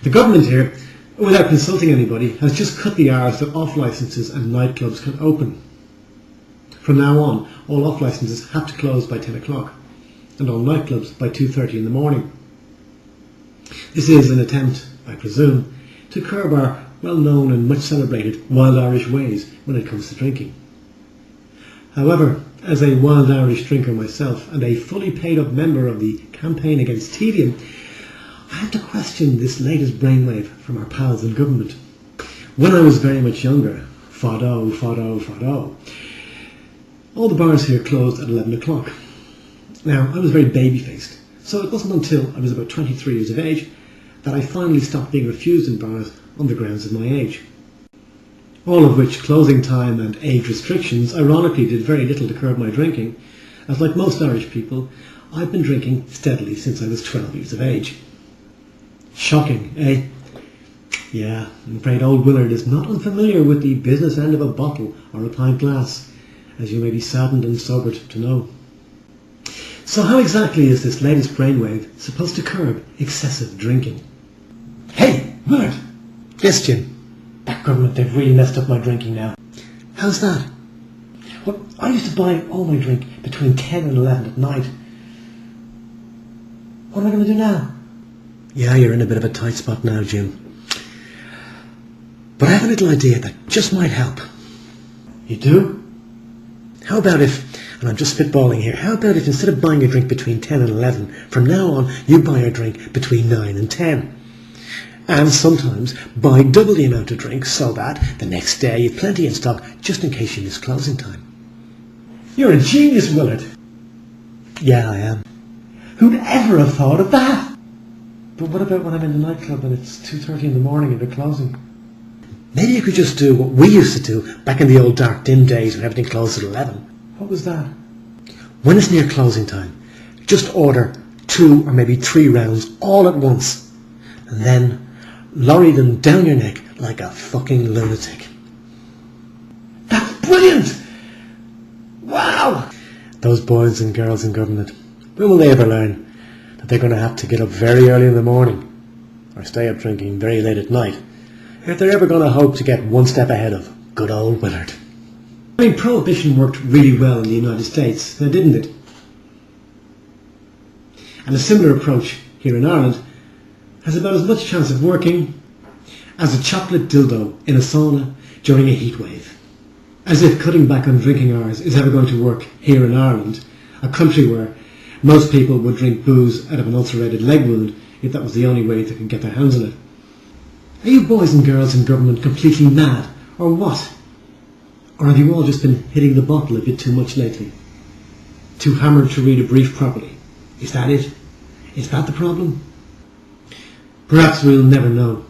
The government here, without consulting anybody, has just cut the hours that off licences and nightclubs can open. From now on, all off licences have to close by 10 o'clock and all nightclubs by 2:30 in the morning. This is an attempt, I presume, to curb our well-known and much celebrated wild Irish ways when it comes to drinking. However, as a wild Irish drinker myself and a fully paid up member of the campaign against tedium, I have to question this latest brainwave from our pals in government. When I was very much younger, fado, all the bars here closed at 11 o'clock. Now, I was very baby-faced, so it wasn't until I was about 23 years of age that I finally stopped being refused in bars on the grounds of my age. All of which closing time and age restrictions ironically did very little to curb my drinking, as like most Irish people, I've been drinking steadily since I was 12 years of age. Shocking, eh? Yeah, I'm afraid old Willard is not unfamiliar with the business end of a bottle or a pint glass, as you may be saddened and sobered to know. So how exactly is this latest brainwave supposed to curb excessive drinking? Hey, Willard! Yes, Jim? That government, they've really messed up my drinking now. How's that? Well, I used to buy all my drink between 10 and 11 at night. What am I going to do now? Yeah, you're in a bit of a tight spot now, Jim. But I have a little idea that just might help. You do? How about if, and I'm just spitballing here, how about if instead of buying a drink between 10 and 11, from now on you buy a drink between 9 and 10? And sometimes buy double the amount of drink so that the next day you've plenty in stock just in case you miss closing time. You're a genius, Willard. Yeah, I am. Who'd ever have thought of that? But what about when I'm in the nightclub and it's 2:30 in the morning and they're closing? Maybe you could just do what we used to do back in the old dark dim days when everything closed at 11. What was that? When it's near closing time, just order 2 or maybe 3 rounds all at once. And then lorry them down your neck like a fucking lunatic. That's brilliant! Wow! Those boys and girls in government, when will they ever learn that they're going to have to get up very early in the morning or stay up drinking very late at night if they're ever going to hope to get one step ahead of good old Willard? I mean, Prohibition worked really well in the United States, now didn't it? And a similar approach here in Ireland has about as much chance of working as a chocolate dildo in a sauna during a heat wave. As if cutting back on drinking hours is ever going to work here in Ireland, a country where most people would drink booze out of an ulcerated leg wound if that was the only way they could get their hands on it. Are you boys and girls in government completely mad, or what? Or have you all just been hitting the bottle a bit too much lately? Too hammered to read a brief properly? Is that it? Is that the problem? Perhaps we'll never know.